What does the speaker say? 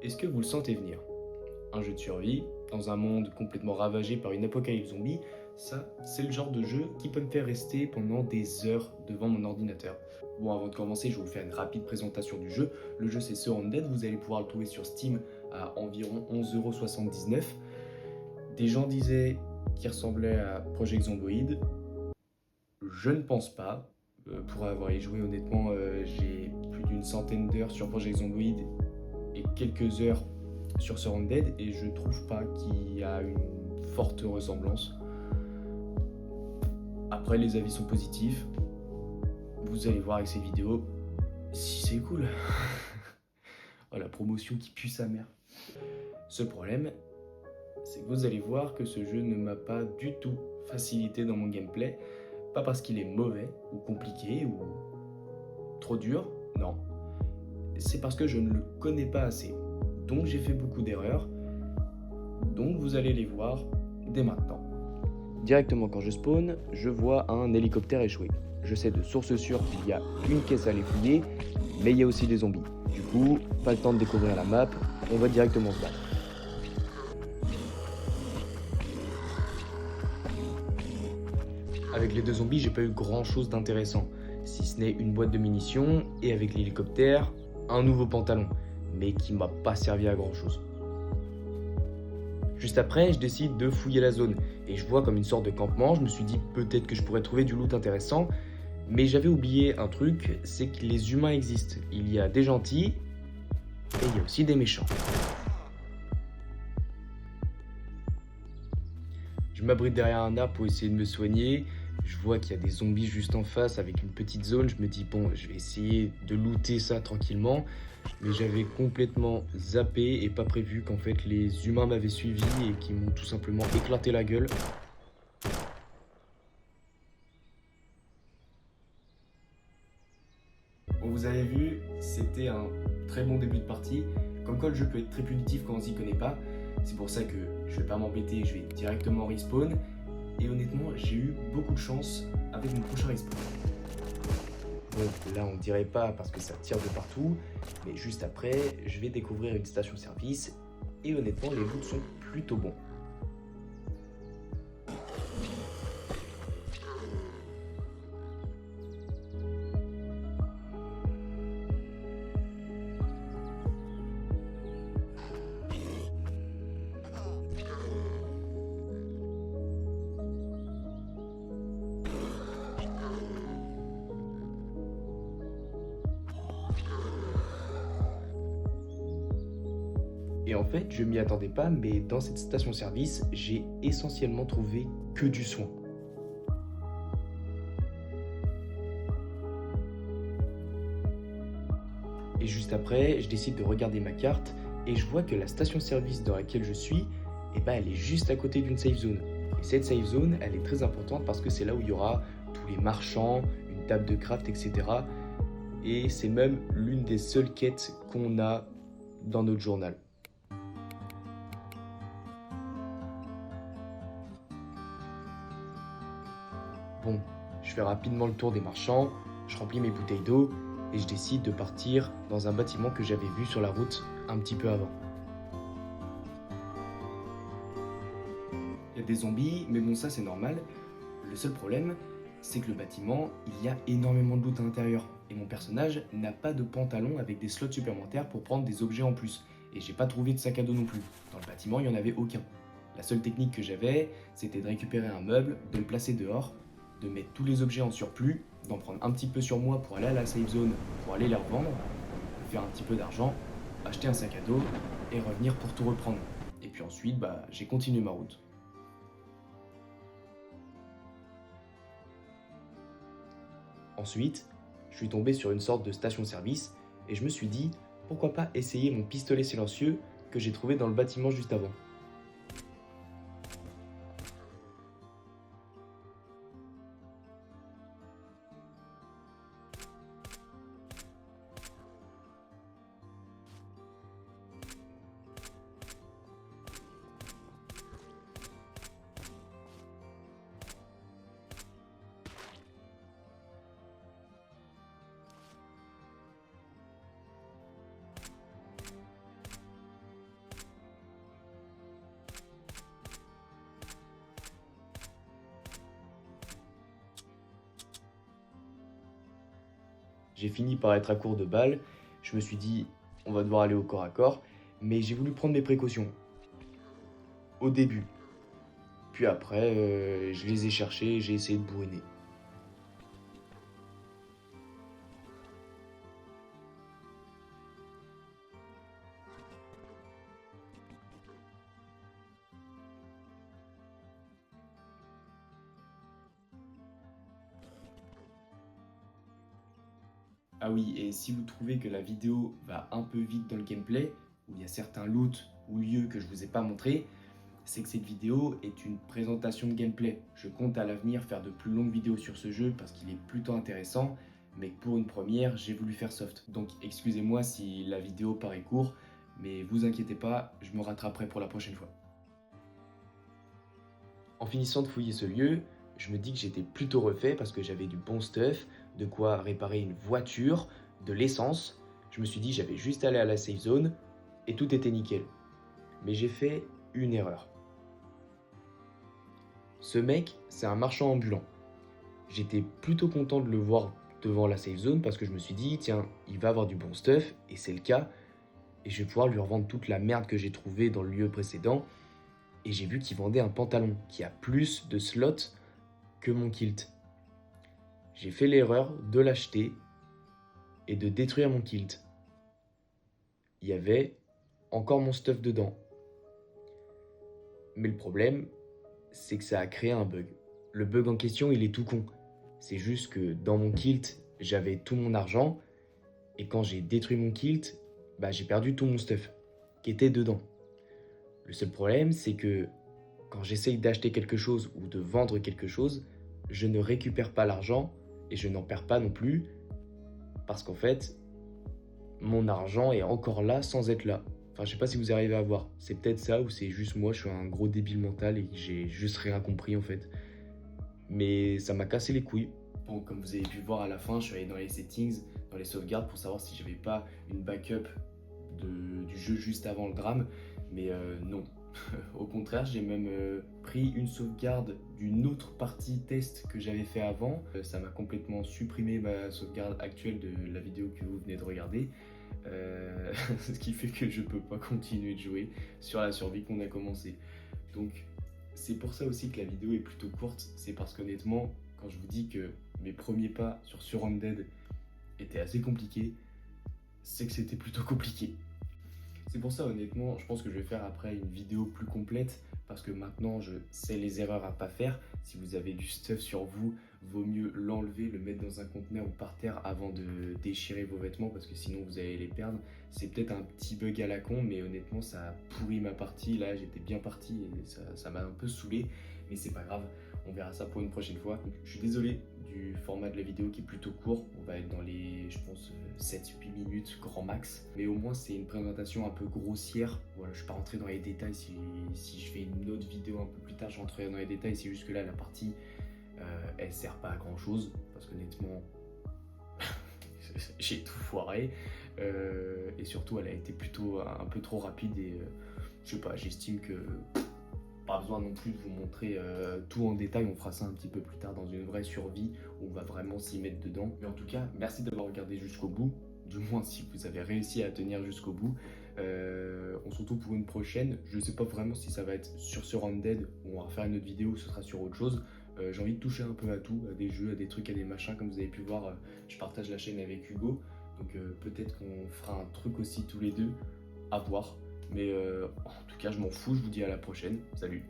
Est-ce que vous le sentez venir? Un jeu de survie, dans un monde complètement ravagé par une apocalypse zombie, ça, c'est le genre de jeu qui peut me faire rester pendant des heures devant mon ordinateur. Bon, avant de commencer, je vais vous faire une rapide présentation du jeu. Le jeu, c'est Surrounded, vous allez pouvoir le trouver sur Steam à environ 11,79 €. Des gens disaient qu'il ressemblait à Project Zomboid. Je ne pense pas. Pour avoir y joué, honnêtement, j'ai plus d'une centaine d'heures sur Project Zomboid et quelques heures sur Surrounded et je trouve pas qu'il y a une forte ressemblance. Après, les avis sont positifs. Vous allez voir avec ces vidéos si c'est cool. Oh, la promotion qui pue sa mère. Ce problème, c'est que vous allez voir que ce jeu ne m'a pas du tout facilité dans mon gameplay. Pas parce qu'il est mauvais ou compliqué ou trop dur, non. C'est parce que je ne le connais pas assez. Donc j'ai fait beaucoup d'erreurs. Donc vous allez les voir dès maintenant. Directement quand je spawn, je vois un hélicoptère échoué. Je sais de source sûre qu'il y a une caisse à aller fouiller, mais il y a aussi des zombies. Du coup, pas le temps de découvrir la map, on va directement se battre. Avec les deux zombies, j'ai pas eu grand chose d'intéressant, si ce n'est une boîte de munitions et avec l'hélicoptère, un nouveau pantalon, mais qui m'a pas servi à grand chose. Juste après, je décide de fouiller la zone et je vois comme une sorte de campement. Je me suis dit peut-être que je pourrais trouver du loot intéressant, mais j'avais oublié un truc, c'est que les humains existent. Il y a des gentils et il y a aussi des méchants. Je m'abrite derrière un arbre pour essayer de me soigner. Je vois qu'il y a des zombies juste en face avec une petite zone. Je me dis bon, je vais essayer de looter ça tranquillement. Mais j'avais complètement zappé et pas prévu qu'en fait les humains m'avaient suivi et qu'ils m'ont tout simplement éclaté la gueule. Bon, vous avez vu, c'était un très bon début de partie. Comme quoi le jeu peut être très punitif quand on s'y connaît pas. C'est pour ça que je vais pas m'embêter, je vais directement respawn. Et honnêtement, j'ai eu beaucoup de chance avec mon prochain respawn. Bon, là on dirait pas parce que ça tire de partout, mais juste après, je vais découvrir une station-service. Et honnêtement, les loots sont plutôt bons. Et en fait, je m'y attendais pas, mais dans cette station-service, j'ai essentiellement trouvé que du soin. Et juste après, je décide de regarder ma carte et je vois que la station-service dans laquelle je suis, eh ben, elle est juste à côté d'une safe zone. Et cette safe zone, elle est très importante parce que c'est là où il y aura tous les marchands, une table de craft, etc. Et c'est même l'une des seules quêtes qu'on a dans notre journal. Bon, je fais rapidement le tour des marchands, je remplis mes bouteilles d'eau et je décide de partir dans un bâtiment que j'avais vu sur la route un petit peu avant. Il y a des zombies, mais bon ça c'est normal. Le seul problème, c'est que le bâtiment, il y a énormément de loot à l'intérieur. Et mon personnage n'a pas de pantalon avec des slots supplémentaires pour prendre des objets en plus. Et j'ai pas trouvé de sac à dos non plus. Dans le bâtiment, il n'y en avait aucun. La seule technique que j'avais, c'était de récupérer un meuble, de le placer dehors, de mettre tous les objets en surplus, d'en prendre un petit peu sur moi pour aller à la safe zone, pour aller les revendre, faire un petit peu d'argent, acheter un sac à dos et revenir pour tout reprendre. Et puis ensuite, j'ai continué ma route. Ensuite, je suis tombé sur une sorte de station-service et je me suis dit pourquoi pas essayer mon pistolet silencieux que j'ai trouvé dans le bâtiment juste avant. J'ai fini par être à court de balles. Je me suis dit, on va devoir aller au corps à corps. Mais j'ai voulu prendre mes précautions. Au début. Puis après, je les ai cherchés et j'ai essayé de bourriner. Ah oui, et si vous trouvez que la vidéo va un peu vite dans le gameplay, où il y a certains loots ou lieux que je vous ai pas montré, c'est que cette vidéo est une présentation de gameplay. Je compte à l'avenir faire de plus longues vidéos sur ce jeu parce qu'il est plutôt intéressant, mais que pour une première, j'ai voulu faire soft. Donc excusez-moi si la vidéo paraît courte, mais vous inquiétez pas, je me rattraperai pour la prochaine fois. En finissant de fouiller ce lieu, je me dis que j'étais plutôt refait parce que j'avais du bon stuff, de quoi réparer une voiture, de l'essence. Je me suis dit j'avais juste à aller à la safe zone et tout était nickel. Mais j'ai fait une erreur. Ce mec, c'est un marchand ambulant. J'étais plutôt content de le voir devant la safe zone parce que je me suis dit tiens, il va avoir du bon stuff et c'est le cas. Et je vais pouvoir lui revendre toute la merde que j'ai trouvée dans le lieu précédent. Et j'ai vu qu'il vendait un pantalon qui a plus de slots que mon kilt. J'ai fait l'erreur de l'acheter et de détruire mon kilt. Il y avait encore mon stuff dedans. Mais le problème, c'est que ça a créé un bug. Le bug en question, il est tout con. C'est juste que dans mon kilt, j'avais tout mon argent et quand j'ai détruit mon kilt, j'ai perdu tout mon stuff qui était dedans. Le seul problème, c'est que quand j'essaye d'acheter quelque chose ou de vendre quelque chose, je ne récupère pas l'argent et je n'en perds pas non plus parce qu'en fait, mon argent est encore là sans être là. Enfin, je sais pas si vous arrivez à voir. C'est peut-être ça ou c'est juste moi, je suis un gros débile mental et que j'ai juste rien compris en fait. Mais ça m'a cassé les couilles. Bon, comme vous avez pu voir à la fin, je suis allé dans les settings, dans les sauvegardes pour savoir si j'avais pas une backup du jeu juste avant le drame. Mais non. Au contraire, j'ai même pris une sauvegarde d'une autre partie test que j'avais fait avant. Ça m'a complètement supprimé ma sauvegarde actuelle de la vidéo que vous venez de regarder. Ce qui fait que je peux pas continuer de jouer sur la survie qu'on a commencé. Donc c'est pour ça aussi que la vidéo est plutôt courte. C'est parce qu'honnêtement, quand je vous dis que mes premiers pas sur Surrounded étaient assez compliqués, c'est que c'était plutôt compliqué. C'est pour ça, honnêtement, je pense que je vais faire après une vidéo plus complète parce que maintenant je sais les erreurs à pas faire. Si vous avez du stuff sur vous, vaut mieux l'enlever, le mettre dans un conteneur ou par terre avant de déchirer vos vêtements parce que sinon vous allez les perdre. C'est peut-être un petit bug à la con, mais honnêtement, ça a pourri ma partie. Là, j'étais bien parti et ça m'a un peu saoulé, mais c'est pas grave. On verra ça pour une prochaine fois. Donc, je suis désolé du format de la vidéo qui est plutôt court. On va être dans les, je pense, 7-8 minutes grand max. Mais au moins, c'est une présentation un peu grossière. Voilà, je ne vais pas rentrer dans les détails. Si je fais une autre vidéo un peu plus tard, je rentrerai dans les détails. C'est juste que là, la partie, elle sert pas à grand chose. Parce qu'honnêtement, j'ai tout foiré. Et surtout, elle a été plutôt un peu trop rapide. Et je sais pas, j'estime que pas besoin non plus de vous montrer tout en détail, on fera ça un petit peu plus tard dans une vraie survie où on va vraiment s'y mettre dedans. Mais en tout cas, merci d'avoir regardé jusqu'au bout, du moins si vous avez réussi à tenir jusqu'au bout. On se retrouve pour une prochaine, je sais pas vraiment si ça va être sur Surrounded ou on va faire une autre vidéo ou ce sera sur autre chose. J'ai envie de toucher un peu à tout, à des jeux, à des trucs, à des machins, comme vous avez pu voir, je partage la chaîne avec Hugo, donc peut-être qu'on fera un truc aussi tous les deux, à voir. Mais en tout cas, je m'en fous, je vous dis à la prochaine. Salut!